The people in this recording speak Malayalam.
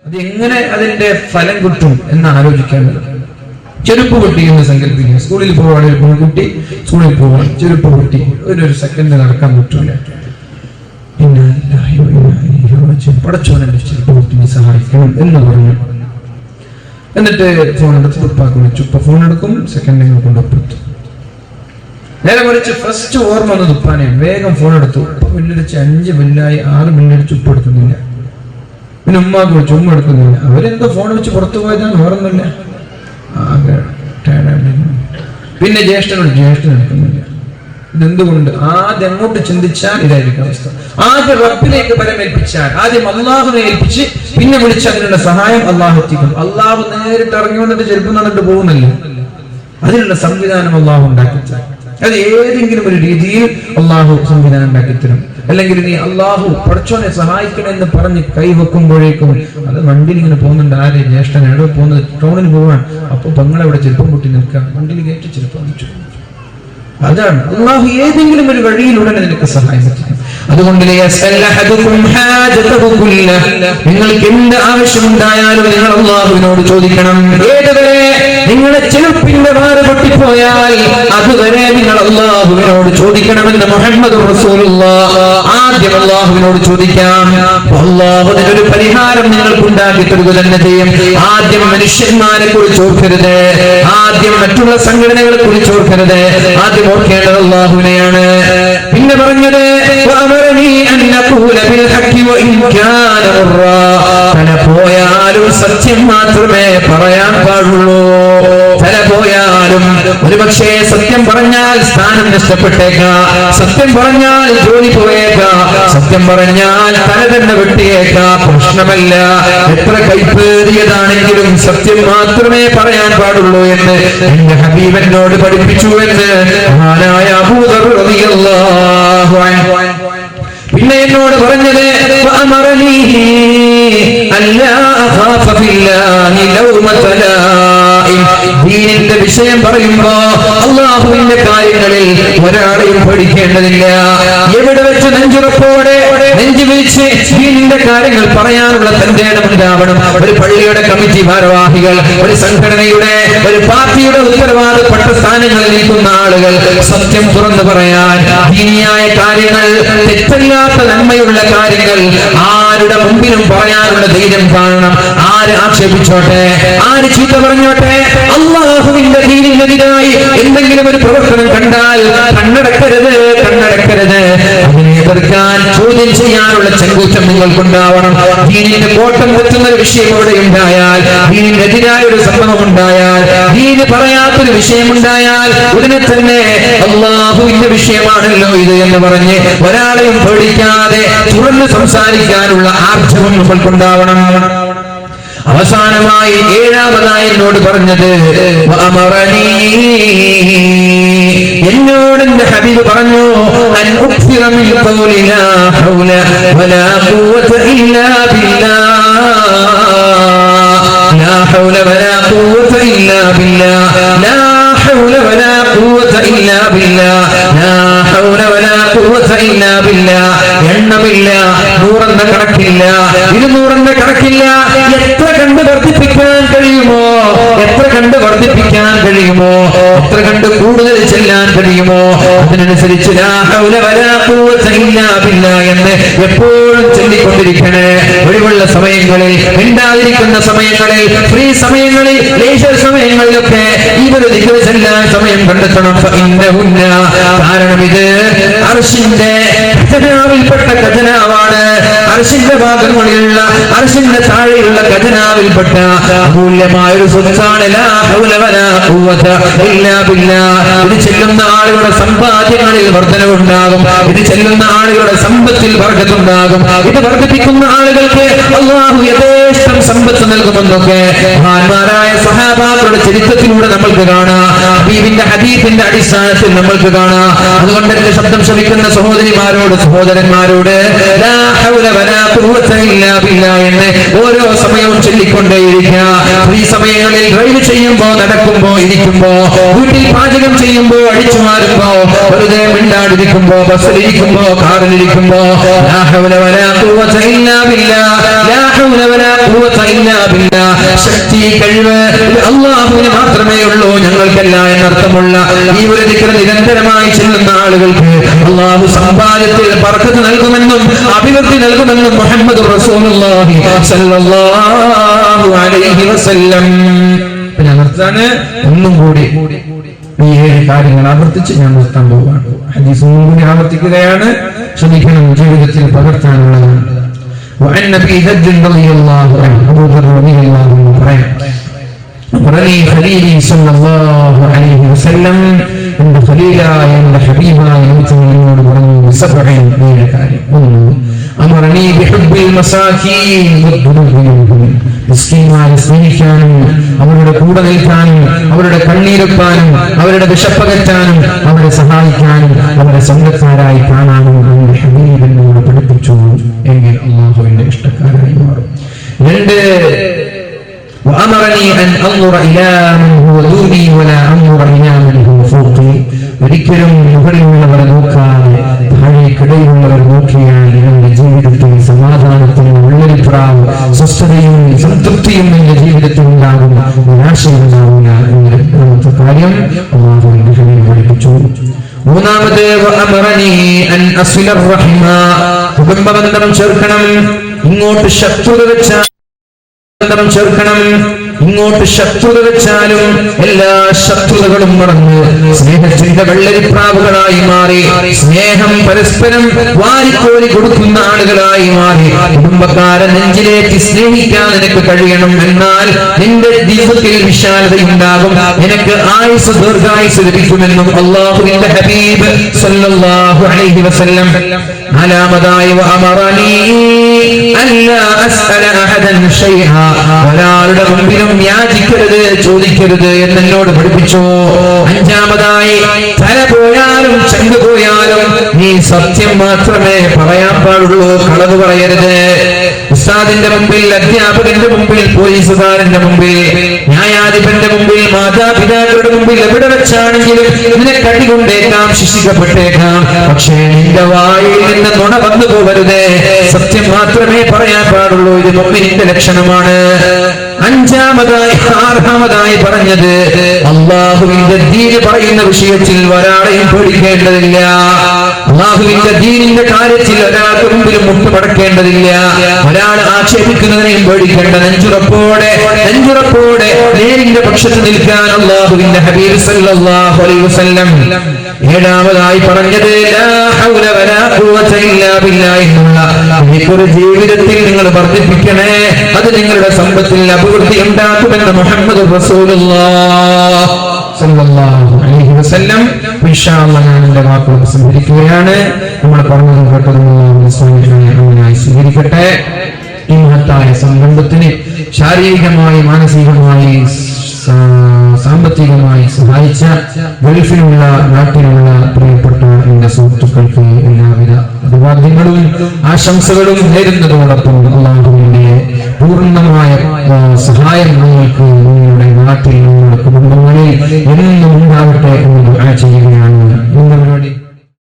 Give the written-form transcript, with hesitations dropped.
അത് എങ്ങനെ അതിന്റെ ഫലം കിട്ടും എന്ന് ആലോചിക്കേണ്ടത്. ചെരുപ്പ് പൊട്ടി എന്ന് സങ്കല്പിക്കുക. സ്കൂളിൽ പോവാണ് ഒരു പെൺകുട്ടി, സ്കൂളിൽ പോവാൻ ചെരുപ്പ് പൊട്ടി, ഒരു സെക്കൻഡ് നടക്കാൻ പറ്റില്ല. പടച്ചോനെ ചെരുപ്പ് പൊട്ടി സഹായിക്കണം എന്ന് പറഞ്ഞു. എന്നിട്ട് ഫോൺ എടുത്ത് ഉപ്പാക്ക് വിളിച്ചു. ഉപ്പ ഫോൺ എടുക്കും, സെക്കൻഡ് കൊണ്ടുപ്പെടുത്തും. നേരെ മറിച്ച് ഫസ്റ്റ് ഓർമ്മ വന്നത് ഉപ്പാനെ. വേഗം ഫോൺ എടുത്തു. ഉപ്പ ബില്ലടിച്ച് 5 ബില്ലായി 6 ബില്ലടിച്ച് ഉപ്പ് എടുക്കുന്നില്ല. പിന്നെ ഉമ്മാക്ക് വിളിച്ചു, ഉമ്മ എടുക്കുന്നില്ല. അവരെന്തോ ഫോൺ വെച്ച് പുറത്തു പോയതാണ്, ഓർമ്മയില്ല. പിന്നെ ജ്യേഷ്ഠനോട്, ജ്യേഷ്ഠൻ എടുക്കുന്നില്ല. ഇതെന്തുകൊണ്ട്? ആദ്യം അങ്ങോട്ട് ചിന്തിച്ചാൽ ഇതായിരിക്കും അവസ്ഥ. ആദ്യം റബ്ബിലേക്ക് ബലമേൽപ്പിച്ചാൽ, ആദ്യം അള്ളാഹുവിനെ ഏൽപ്പിച്ച് പിന്നെ വിളിച്ച് അതിനുള്ള സഹായം അള്ളാഹു എത്തിക്കും. അള്ളാഹു നേരിട്ട് ഇറങ്ങി വന്നിട്ട് ചെരുപ്പ് നന്നിട്ട് പോകുന്നില്ല. അതിനുള്ള സംവിധാനം അള്ളാഹു ഉണ്ടാക്കിത്തരും. അത് ഏതെങ്കിലും ഒരു രീതിയിൽ അള്ളാഹു സംവിധാനം ഉണ്ടാക്കിത്തരും. അല്ലെങ്കിൽ നീ അള്ളാഹു പടച്ചോനെ സഹായിക്കണമെന്ന് പറഞ്ഞ് കൈവെക്കുമ്പോഴേക്കും അത് വണ്ടിയിൽ ഇങ്ങനെ പോകുന്നുണ്ട്. ആരെ ജ്യേഷ്ഠൻ എവിടെ പോകുന്നത്? ടൗണിൽ പോവാൻ. അപ്പൊ പെങ്ങളെവിടെ ചെരുപ്പം പൊട്ടി നിൽക്കാം, വണ്ടിയിൽ കയറ്റി ചെരുപ്പം വെച്ചു. അതാണ് അള്ളാഹു ഏതെങ്കിലും ഒരു വഴിയിലൂടെ നിനക്ക് സഹായം പറ്റും. അതുകൊണ്ട് നിങ്ങൾക്ക് എന്ത് ആവശ്യമുണ്ടായാലും നിങ്ങൾ അള്ളാഹുവിനോട് ചോദിക്കണം. ഏതുവരെ? നിങ്ങളുടെ ചെരുപ്പിന്റെ വാറ് പൊട്ടിപ്പോയാൽ അതുവരെ നിങ്ങൾ അള്ളാഹുവിനോട് ചോദിക്കണമെന്ന് മുഹമ്മദ് റസൂലുള്ളാഹ്. ആദ്യം അള്ളാഹുവിനോട് ചോദിക്കാം. അള്ളാഹു ഒരു പരിഹാരം നിങ്ങൾക്ക് ഉണ്ടാക്കി തരുക തന്നെ ചെയ്യും. ആദ്യം മനുഷ്യന്മാരെ കുറിച്ച് ഓർക്കരുത്, ആദ്യം മറ്റുള്ള സംഘടനകളെ കുറിച്ച് ഓർക്കരുത്, ആദ്യം ഓർക്കേണ്ടത് അള്ളാഹുവിനെയാണ്. പിന്നെ പറഞ്ഞത് തല പോയാലും സത്യം മാത്രമേ പറയാൻ പാടുള്ളൂ. തല പോയാലും ഒരുപക്ഷേ സത്യം പറഞ്ഞാൽ സ്ഥാനം നഷ്ടപ്പെട്ടേക്കാം, സത്യം പറഞ്ഞാൽ ജോലി പോയേക്കാം, സത്യം പറഞ്ഞാൽ തല തന്നെ വെട്ടിയേക്കാം. പ്രശ്നമല്ല, എത്ര കൈപ്പേറിയതാണെങ്കിലും സത്യം മാത്രമേ പറയാൻ പാടുള്ളൂ എന്ന് എന്റെ ഹബീബനോട് പഠിപ്പിച്ചു എന്ന് മഹാനായ അബൂദർ റളിയല്ലാഹു അൻഹു. പിന്നെ എന്നോട് പറഞ്ഞത് ദീനിന്റെ വിഷയം പറയുമ്പോ അള്ളാഹുവിന്റെ കാര്യങ്ങളിൽ ഒരാളെയും പഠിക്കേണ്ടതില്ല. എവിടെ വെച്ച് നെഞ്ചുറപ്പോടെ നെഞ്ചു വിരിച്ച് ദീനിന്റെ കാര്യങ്ങൾ പറയാനുള്ള തന്റെ ഇടമുണ്ടാവണം. ഒരു പള്ളിയുടെ കമ്മിറ്റി ഭാരവാഹികൾ, ഒരു സംഘടനയുടെ, ഒരു പാർട്ടിയുടെ ഉത്തരവാദപ്പെട്ട സ്ഥാനങ്ങളിൽ നിൽക്കുന്ന ആളുകൾ സത്യം തുറന്നു പറയാൻ, ദീനിയായ കാര്യങ്ങൾ, തെറ്റല്ലാത്ത നന്മയുള്ള കാര്യങ്ങൾ ആരുടെ മുമ്പിലും പറയാനുള്ള ധൈര്യം കാണണം. ആര് ആക്ഷേപിച്ചോട്ടെ, ആര് ചീത്ത പറഞ്ഞോട്ടെ, അള്ളാഹുവിന്റെ ദീനിനെതിരായി എന്തെങ്കിലും ഒരു പ്രവർത്തനം കണ്ടാൽ കണ്ണടക്കരുത്, കണ്ണടക്കരുത്. അതിനെ എതിർക്കാൻ, ചോദ്യം ചെയ്യാനുള്ള ചങ്കൂറ്റം നിങ്ങൾക്കുണ്ടാവണം. ദീനിന്റെ കോട്ടം തെറ്റുന്ന ഒരു വിഷയം ഇവിടെ ഉണ്ടായാൽ, ദീനിനെതിരായ ഒരു സംഭവം ഉണ്ടായാൽ, ദീന് പറയാത്തൊരു വിഷയമുണ്ടായാൽ ഉടനെ തന്നെ അള്ളാഹുവിന്റെ വിഷയമാണല്ലോ ഇത് എന്ന് പറഞ്ഞ് ഒരാളെയും പേടിക്കാതെ തുറന്ന് സംസാരിക്കാനുള്ള ആർജവം നമ്മൾക്കുണ്ടാവണം. അവസാനമായി ഏഴാമതായി എന്നോട് പറഞ്ഞത് എന്നോട് എന്റെ ഹബീബ് പറഞ്ഞു, അൻ ഉക്സിറ മിൻ ഖൗലി ലാ ഹൗല വലാ ഖുവത ഇല്ലാ ബില്ലാഹ്, ലാ ഹൗല വലാ ഖുവത ഇല്ലാ ബില്ലാഹ്, ലാ ഹൗല വലാ ഖുവത ഇല്ലാ ബില്ലാഹ്, ലാ ഹൗല വലാ ഖുവത ഇല്ലാ ബില്ലാഹ്. എണ്ണമില്ല, 100 എന്ന കണക്കില്ല, 200 എന്ന കണക്കില്ല. എത്ര കണ്ട് വർദ്ധിപ്പിക്കാൻ കഴിയുമോ, എത്ര കണ്ട് വർദ്ധിപ്പിക്കാൻ കഴിയുമോ, എത്ര കണ്ട് കൂടുതൽ ചെല്ലാൻ കഴിയുമോ, അതിനനുസരിച്ച് ലാ ഹൗല വലാ ഖുവത ഇല്ലാ ബില്ലാഹ് എന്ന് എപ്പോഴും ചൊല്ലിക്കൊണ്ടിരിക്കണേ. ഒഴിവുള്ള സമയങ്ങളിൽ, മിണ്ടാതിരിക്കുന്ന സമയങ്ങളിൽ, ഫ്രീ സമയങ്ങളിൽ, ലേശർ സമയങ്ങളിലൊക്കെ ഈ ഒരു ദിക്ർ ചെല്ലാൻ സമയം കണ്ടെത്തണം. കാരണം ഇത് അർശിന്റെ ഖജനാവിൽപ്പെട്ട ഖജനാവാണ്. അർശിന്റെ ഭാഗങ്ങളിലുള്ള, അർശിന്റെ താഴെയുള്ള ഖജനാവിൽപ്പെട്ട അമൂല്യമായ ഒരു സ്വത്താണ് ലാ ഹൗല വലാ ഖുവത ഇല്ലാ ബില്ലാഹ്. ഇത് ചെല്ലുന്ന ആളുകളുടെ സമ്പാദ്യങ്ങളിൽ വർധനവുണ്ടാകും, ഇത് ചെല്ലുന്ന ആളുകളുടെ സമ്പത്തിൽ വർദ്ധനവുണ്ടാകും, ഇത് വർദ്ധിപ്പിക്കുന്ന ആളുകൾക്ക് അല്ലാഹു യഥേഷ്ടം സമ്പത്ത് നൽകുമെന്നൊക്കെ മഹാന്മാരായ സഹാബാക്കളുടെ ചരിത്രത്തിലൂടെ നമ്മൾക്ക് കാണാം. ഹബീബിന്റെ ഹദീസിന്റെ അടിസ്ഥാനത്തിൽ നമ്മൾക്ക് കാണാം. അതുകൊണ്ട് എന്റെ ശബ്ദം ശ്രവിക്കുന്ന സഹോദരിമാരോട് സഹോദരന്മാരോട് ലാ ഹൗല വലാ ഖുവത ഇല്ലാ ബില്ലാഹ് എന്ന് ഓരോ സമയവും ചൊല്ലിക്കൊണ്ടേയിരിക്കുക. ഈ സമയങ്ങളിൽ ഡ്രൈവ് ചെയ്യുമ്പോ, നടക്കുമ്പോ, ഇരിക്കുമ്പോ, വീട്ടിൽ പാചകം ചെയ്യുമ്പോ, അടിച്ചു മാറുമ്പോ, വെറുതെ മിണ്ടാടിരിക്കുമ്പോ, ബസ്സിലിരിക്കുമ്പോ, കാറിലിരിക്കുമ്പോ ലാ ഹൗല വലാ ഖുവത ഇല്ലാ ബില്ലാഹ്, ലാ ഹൗല വലാ ഖുവത ഇല്ലാ ബില്ലാഹ്. ശക്തി, കഴിവ് അല്ലാഹുവിന് മാത്രമേ ഉള്ളൂ, ഞങ്ങൾക്കല്ല എന്നർത്ഥമുള്ള ഈ ഒരു ദിക്ർ നിരന്തരമായി ചെല്ലുന്ന ആളുകൾക്ക് അല്ലാഹു സമ്പാദ്യത്തിൽ ബർക്കത്ത് നൽകുമെന്നും അഭിവൃദ്ധി നൽകുമെന്നും മുഹമ്മദ് റസൂലുള്ളാഹി സ്വല്ലല്ലാഹു അലൈഹി വസല്ലം. പിന്നെ നിർത്താന് ഒന്നും കൂടി ഈ 7 കാര്യങ്ങൾ ആവർത്തിച്ച് ഞാൻ നിർത്താൻ പോവുകയാണ്. ഹദീസ് ഒന്നും കൂടി ആവർത്തിക്കുകയാണ്, ശ്രമിക്കണം, ജീവിതത്തിൽ പകർത്താനുള്ളതാണ്. وعن ابي ذر رضي الله عنه ابو ذر رضي الله عنه أمرني خليلي صلى الله عليه وسلم عند خليلا عند حبيبا يمتنون بسبع أمرني بحب المساكين والذنوب منهم. മിസ്കീന്മാരെ സ്നേഹിക്കാനും അവരുടെ കൂടെ നിൽക്കാനും അവരുടെ കണ്ണീരൊപ്പാനും അവരുടെ വിശപ്പകറ്റാനും അവരെ സഹായിക്കാനും അവരെ സ്വന്തക്കാരായി കാണാനും നമ്മുടെ ഹബീബ് എന്നോട് പഠിപ്പിച്ചു. എങ്കിൽ അല്ലാഹുവിന്റെ ഇഷ്ടക്കാരായി മാറും. 2 وأمرني أن أنظر إلى من هو دوني ولا أنظر إلى من هو فوقي. ഒരിക്കലും മുകളിലുള്ളവരെ നോക്കാതെ താഴേക്കിടയിലുള്ളവർ നോക്കിയാൽ എന്റെ ജീവിതത്തിൽ സമാധാനത്തിന് ഉള്ളരിപ്രാവ് സ്വസ്ഥതയും സംതൃപ്തിയും എന്റെ ജീവിതത്തിൽ ഉണ്ടാകും, നിരാശയുണ്ടാവില്ല എന്ന 2ാമത്തെ കാര്യം അല്ലാഹുവിന്റെ ഹബീബ് പഠിപ്പിച്ചു. 3ാമത് വഅമറനി അൻ അസ്ല റഹിമ. കുടുംബബന്ധം ചേർക്കണം. ഇങ്ങോട്ട് ശത്രുത വെച്ചാൽ ചേർക്കണം. ഇങ്ങോട്ട് ശത്രുത വെച്ചാലും എല്ലാ ശത്രുതകളും മറന്ന് സ്നേഹത്തിന്റെ വെള്ളരിപ്രാവുകളായി മാറി സ്നേഹം പരസ്പരം വാരിക്കോരി കൊടുക്കുന്ന ആളുകളായി മാറി കുടുംബക്കാരെ നെഞ്ചിലേറ്റി സ്നേഹിക്കാൻ നിനക്ക് കഴിയണം. എന്നാൽ നിന്റെ ജീവിതത്തിൽ വിശാലതയുണ്ടാകും, നിനക്ക് ആയുസ് ദീർഘായുസ് ലഭിക്കുമെന്നും അല്ലാഹുവിന്റെ ഹബീബ് സല്ലല്ലാഹു അലൈഹി വസല്ലം. 4ാമതായി വഅമറനി അല്ലാ അസ്അല അഹദൻ ശൈഅ. ഒരാളുടെ മുമ്പിലും യാചിക്കരുത്, ചോദിക്കരുത് എന്നോട് പഠിപ്പിച്ചു. 5ാമതായി തല പോയാലും ചങ്ക് പോയാലും നീ സത്യം മാത്രമേ പറയാൻ പാടുള്ളൂ, കളവ് പറയരുത്. ഉസ്താദിന്റെ മുമ്പിൽ, അധ്യാപകന്റെ മുമ്പിൽ, പോലീസുകാരന്റെ മുമ്പിൽ, ന്യായാധിപന്റെ മുമ്പിൽ, മാതാപിതാക്കളുടെ മുമ്പിൽ, എവിടെ വെച്ചാണെങ്കിലും നിനക്ക് അടികൊണ്ടേക്കാം, ശിക്ഷിക്കപ്പെട്ടേക്കാം. പക്ഷേ നിന്റെ വായിൽ നിന്ന് നുണ വന്നു പോകരുത്, സത്യം മാത്രമേ പറയാൻ പാടുള്ളൂ. ഇത് മുഅ്മിനിന്റെ ലക്ഷണമാണ്. 6ാമതായി പറഞ്ഞത് അല്ലാഹുവിന്റെ ദീൻ പറയുന്ന വിഷയത്തിൽ ഒരാളെയും പേടിക്കേണ്ടതില്ല. അല്ലാഹുവിന്റെ ദീനിന്റെ കാര്യത്തിൽ ഒരാൾക്ക് മുമ്പിലും മുട്ടുമടക്കേണ്ടതില്ല. ഒരാൾ ആക്ഷേപിക്കുന്നതിനെയും പേടിക്കേണ്ട. നെഞ്ചുറപ്പോടെ നേരിന്റെ പക്ഷത്ത് നിൽക്കാൻ അല്ലാഹുവിന്റെ ഹബീബ് സല്ലല്ലാഹു അലൈഹി വസല്ലം. 7ാമതായി പറഞ്ഞത് ലാ ഹൗല വലാ ഖുവത ഇല്ലാ ബില്ലാഹി എന്നുള്ള ഒരു ജീവിതത്തിൽ നിങ്ങൾ വർദ്ധിപ്പിക്കണേ, അത് നിങ്ങളുടെ സമ്പത്തിൽ അഭിവൃദ്ധി ഉണ്ടാക്കുമെന്ന് മുഹമ്മദ് റസൂലുള്ളാഹി സല്ലല്ലാഹു അലൈഹി വസല്ലം. ഇൻഷാ അല്ലാഹ് ഞാൻ എന്റെ വാക്കുകൾ സംഭരിക്കുകയാണ്. നമ്മൾ പറഞ്ഞതും കേട്ടതും അല്ലാഹു സ്വീകരിക്കട്ടെ. ഈ മഹത്തായ സംരംഭത്തിന് ശാരീരികമായി, മാനസികമായി, സാമ്പത്തികമായി സഹായിച്ച ഗൾഫിലുള്ള, നാട്ടിലുള്ള പ്രിയപ്പെട്ട എന്റെ സുഹൃത്തുക്കൾക്ക് എല്ലാവിധ അഭിവാദ്യങ്ങളും ആശംസകളും നേരുന്നതോടൊപ്പം അല്ലാഹുവിന്റെ പൂർണ്ണമായ സഹായം നിങ്ങൾക്ക് നിങ്ങളുടെ നാട്ടിൽ, നിങ്ങളുടെ കുടുംബങ്ങളിൽ എന്നും ഉണ്ടാവട്ടെ എന്ന് ദുആ ചെയ്യുകയാണ്.